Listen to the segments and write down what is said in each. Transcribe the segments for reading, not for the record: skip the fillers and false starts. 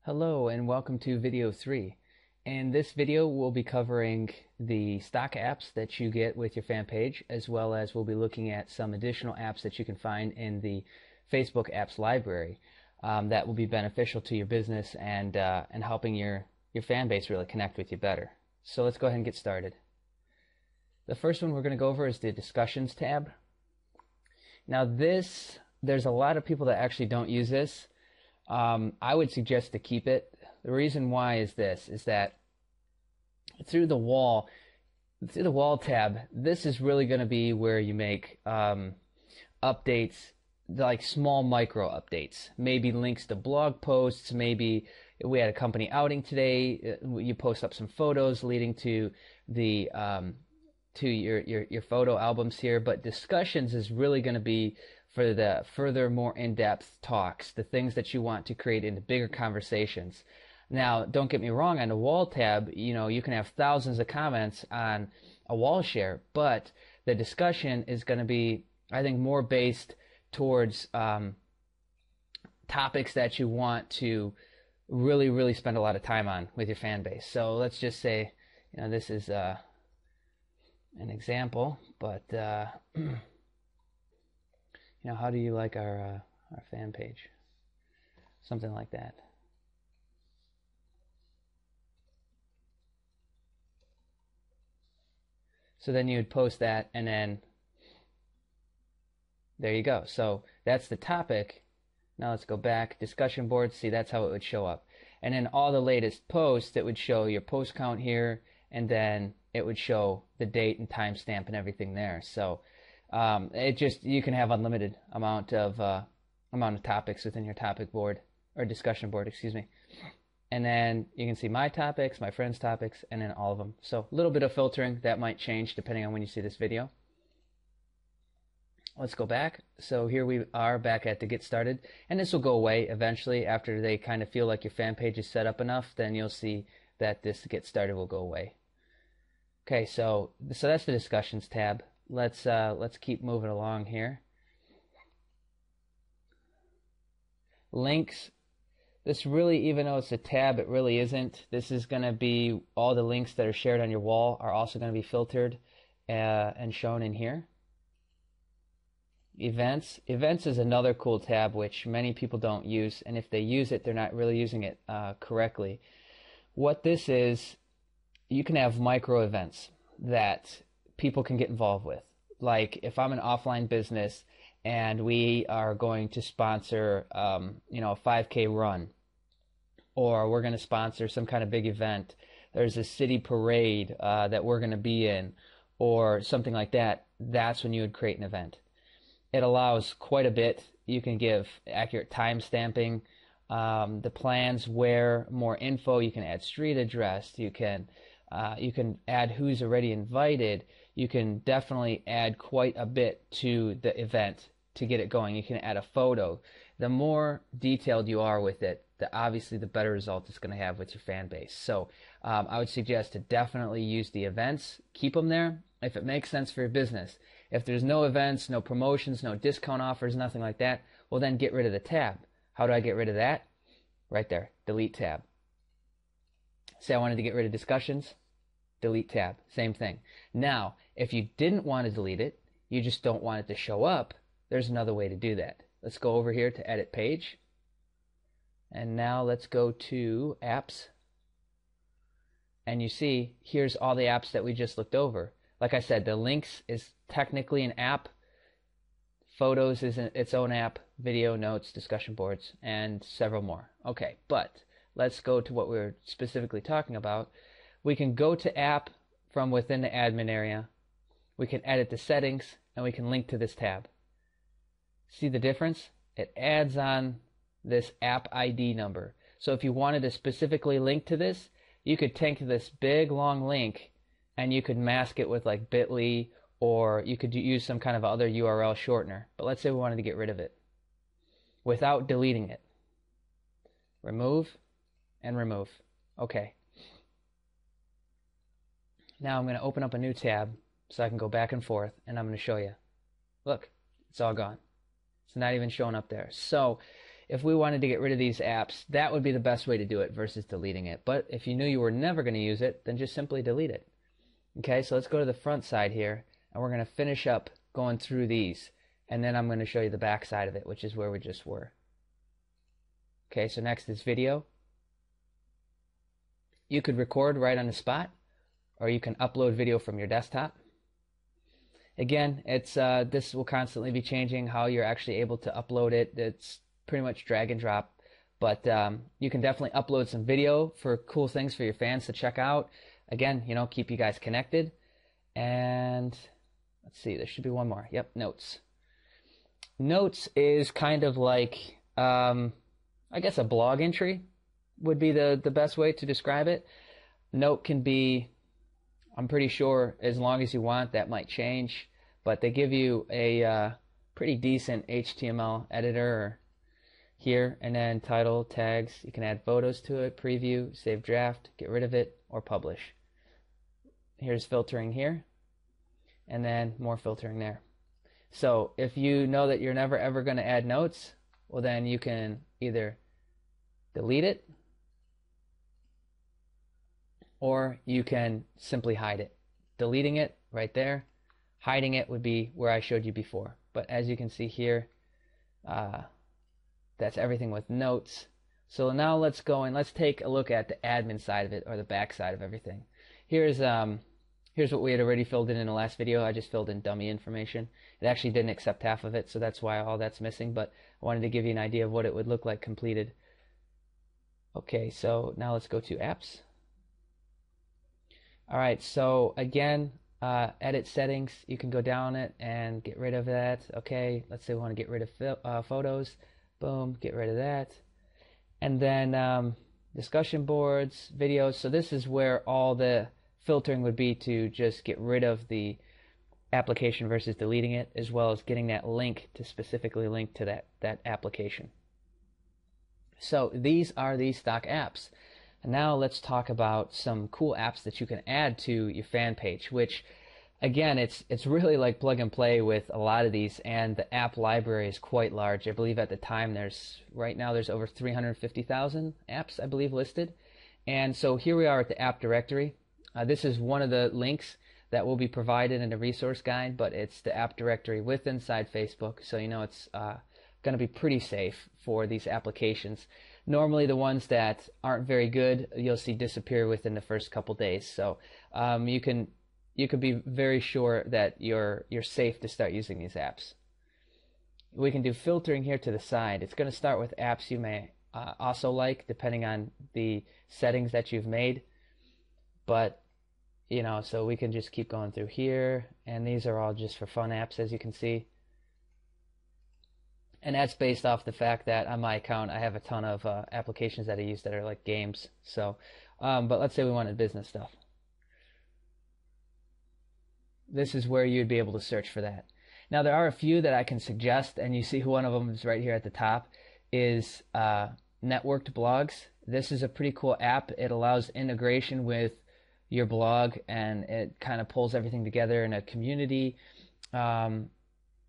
Hello and welcome to video 3. In this video we'll be covering the stock apps that you get with your fan page, as well as we'll be looking at some additional apps that you can find in the Facebook apps library that will be beneficial to your business and helping your fan base really connect with you better. So let's go ahead and get started. The first one we're going to go over is the Discussions tab. Now there's a lot of people that actually don't use this. I would suggest to keep it. The reason why is that through the wall tab, this is really going to be where you make updates, like small micro updates, maybe links to blog posts, maybe we had a company outing today, you post up some photos leading to the to your photo albums here. But Discussions is really going to be for the further, more in-depth talks, the things that you want to create into bigger conversations. Now, don't get me wrong, on the wall tab, you can have thousands of comments on a wall share, but the discussion is going to be, I think, more based towards topics that you want to really, really spend a lot of time on with your fan base. So let's just say, this is an example, but how do you like our fan page? Something like that. So then you would post that, and then there you go. So that's the topic. Now let's go back. Discussion boards. See, that's how it would show up. And then all the latest posts, it would show your post count here, and then it would show the date and timestamp and everything there. So you can have unlimited amount of topics within your topic board or discussion board, excuse me. And then you can see my topics, my friends' topics, and then all of them. So a little bit of filtering that might change depending on when you see this video. Let's go back. So here we are back at the Get Started, and this will go away eventually after they kind of feel like your fan page is set up enough. Then you'll see that this Get Started will go away. Okay, so that's the Discussions tab. Let's keep moving along here. Links. This really, even though it's a tab, it really isn't. This is going to be all the links that are shared on your wall are also going to be filtered and shown in here. Events. Events is another cool tab which many people don't use, and if they use it, they're not really using it correctly. What this is, you can have micro events that people can get involved with. Like if I'm an offline business and we are going to sponsor a 5K run, or we're going to sponsor some kind of big event, there's a city parade that we're going to be in, or something like that, that's when you would create an event. It allows quite a bit. You can give accurate time stamping, the plans, where, more info. You can add street address. You can add who's already invited. You can definitely add quite a bit to the event to get it going. You can add a photo. The more detailed you are with it, obviously the better result it's going to have with your fan base. So I would suggest to definitely use the events. Keep them there if it makes sense for your business. If there's no events, no promotions, no discount offers, nothing like that, well then get rid of the tab. How do I get rid of that? Right there, delete tab. Say I wanted to get rid of Discussions, delete tab, same thing. Now, if you didn't want to delete it, you just don't want it to show up, there's another way to do that. Let's go over here to Edit Page. And now let's go to Apps. And you see, here's all the apps that we just looked over. Like I said, the Links is technically an app. Photos is its own app. Video, Notes, Discussion boards, and several more. Okay, but let's go to what we're specifically talking about. We can go to App from within the admin area. We can edit the settings, and we can link to this tab. See the difference? It adds on this app ID number. So if you wanted to specifically link to this, you could take this big long link and you could mask it with like bit.ly, or you could use some kind of other URL shortener. But let's say we wanted to get rid of it without deleting it. Remove and remove. Okay. Now I'm going to open up a new tab so I can go back and forth, and I'm going to show you. Look, it's all gone. It's not even showing up there. So if we wanted to get rid of these apps, that would be the best way to do it versus deleting it. But if you knew you were never going to use it, then just simply delete it. Okay, so let's go to the front side here, and we're going to finish up going through these, and then I'm going to show you the back side of it, which is where we just were. Okay, so next is video. You could record right on the spot, or you can upload video from your desktop. Again, it's this will constantly be changing how you're actually able to upload it. It's pretty much drag and drop, but you can definitely upload some video for cool things for your fans to check out. Again, you know, keep you guys connected. And let's see, there should be one more. Yep, notes. Notes is kind of like, I guess a blog entry would be the best way to describe it. Note can be, I'm pretty sure, as long as you want, that might change, but they give you a pretty decent HTML editor here, and then title, tags, you can add photos to it, preview, save draft, get rid of it, or publish. Here's filtering here, and then more filtering there. So if you know that you're never ever going to add notes, well then you can either delete it, or you can simply hide it. Deleting it right there, hiding it would be where I showed you before. But as you can see here, that's everything with notes. So now let's go and let's take a look at the admin side of it, or the back side of everything. Here's what we had already filled in the last video. I just filled in dummy information. It actually didn't accept half of it, so that's why all that's missing, but I wanted to give you an idea of what it would look like completed. Okay, so now let's go to apps. Alright, so again, edit settings, you can go down it and get rid of that. Okay, let's say we want to get rid of photos. Boom, get rid of that. And then discussion boards, videos. So this is where all the filtering would be to just get rid of the application versus deleting it, as well as getting that link to specifically link to that application. So these are the stock apps. And now let's talk about some cool apps that you can add to your fan page, which again, it's really like plug and play with a lot of these, and the app library is quite large. I believe at the time right now there's over 350,000 apps, I believe, listed. And so here we are at the app directory. This is one of the links that will be provided in the resource guide, but it's the app directory with inside Facebook, so you know it's going to be pretty safe for these applications. Normally the ones that aren't very good you'll see disappear within the first couple days, so you can be very sure that you're safe to start using these apps. We can do filtering here to the side. It's going to start with apps you may also like, depending on the settings that you've made, but you know, so we can just keep going through here, and these are all just for fun apps, as you can see. And that's based off the fact that on my account I have a ton of applications that I use that are like games. So, but let's say we wanted business stuff. This is where you'd be able to search for that. Now there are a few that I can suggest, and you see one of them is right here at the top, is Networked Blogs. This is a pretty cool app. It allows integration with your blog, and it kind of pulls everything together in a community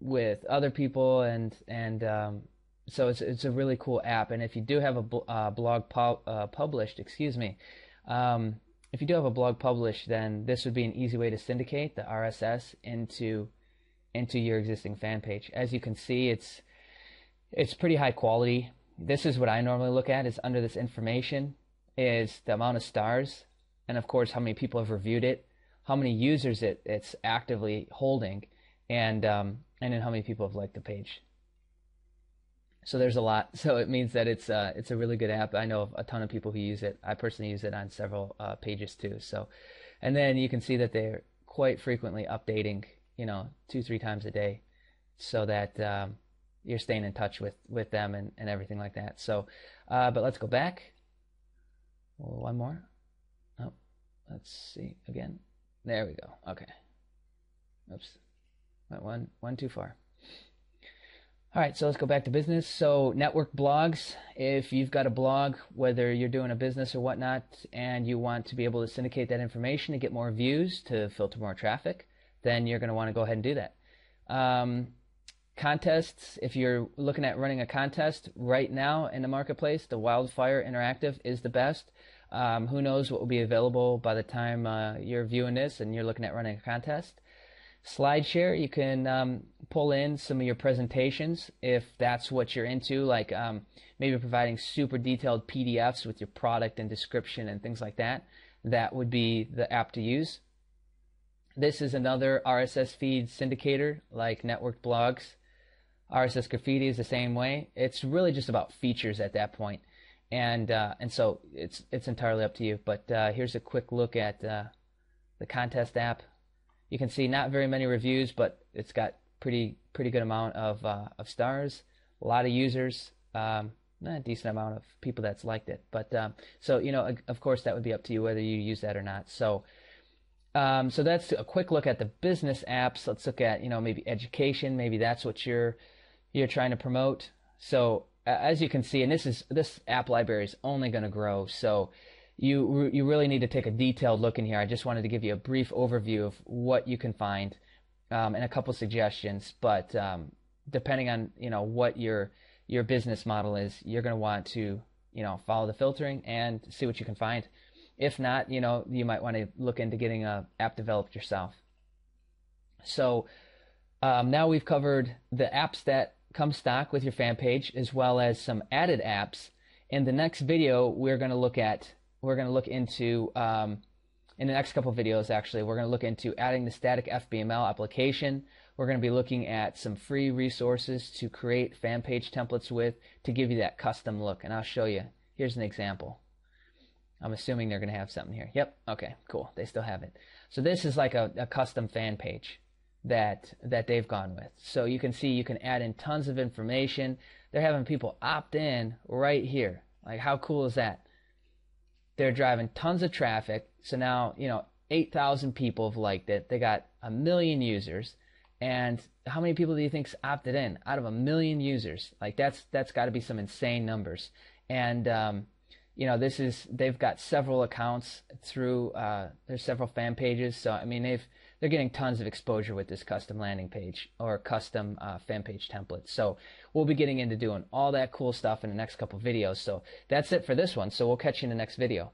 with other people, and so it's a really cool app. And if you do have a blog published, excuse me, if you do have a blog published, then this would be an easy way to syndicate the RSS into your existing fan page. As you can see, it's pretty high quality. This is what I normally look at, is under this information is the amount of stars, and of course how many people have reviewed it, how many users it's actively holding, and then how many people have liked the page. So there's a lot. So it means that it's a really good app. I know of a ton of people who use it. I personally use it on several pages too. So, and then you can see that they're quite frequently updating, you know, 2-3 times a day, so that you're staying in touch with them and everything like that. So, but let's go back. One more. Oh, let's see again. There we go. Okay. Oops. Went one too far. All right, so let's go back to business. So network blogs, if you've got a blog, whether you're doing a business or whatnot, and you want to be able to syndicate that information to get more views, to filter more traffic, then you're going to want to go ahead and do that. Contests, if you're looking at running a contest right now in the marketplace, the Wildfire Interactive is the best. Who knows what will be available by the time you're viewing this and you're looking at running a contest. SlideShare, you can pull in some of your presentations if that's what you're into, like maybe providing super detailed PDFs with your product and description and things like that. That would be the app to use. This is another RSS feed syndicator like Networked Blogs. RSS Graffiti is the same way. It's really just about features at that point, and so it's entirely up to you. But here's a quick look at the contest app. You can see not very many reviews, but it's got pretty good amount of stars, a lot of users, a decent amount of people that's liked it. But so of course that would be up to you whether you use that or not. So so that's a quick look at the business apps. Let's look at maybe education. Maybe that's what you're trying to promote. So as you can see, and this app library is only going to grow. So you really need to take a detailed look in here. I just wanted to give you a brief overview of what you can find and a couple suggestions. But depending on what your business model is, you're going to want to follow the filtering and see what you can find. If not, you might want to look into getting an app developed yourself. So now we've covered the apps that come stock with your fan page, as well as some added apps. In the next video, we're going to look into in the next couple of videos, actually, we're going to look into adding the static FBML application. We're going to be looking at some free resources to create fan page templates with to give you that custom look, and I'll show you. Here's an example. I'm assuming they're going to have something here. Yep. Okay, cool. They still have it. So this is like a custom fan page that they've gone with. So you can see you can add in tons of information. They're having people opt in right here. Like, how cool is that? They're driving tons of traffic. So now, 8,000 people have liked it. They got 1 million users. And how many people do you think's opted in out of 1 million users? Like, that's got to be some insane numbers. And they've got several accounts through there's several fan pages. So I mean they're getting tons of exposure with this custom landing page or custom fan page template. So we'll be getting into doing all that cool stuff in the next couple videos. So that's it for this one. So we'll catch you in the next video.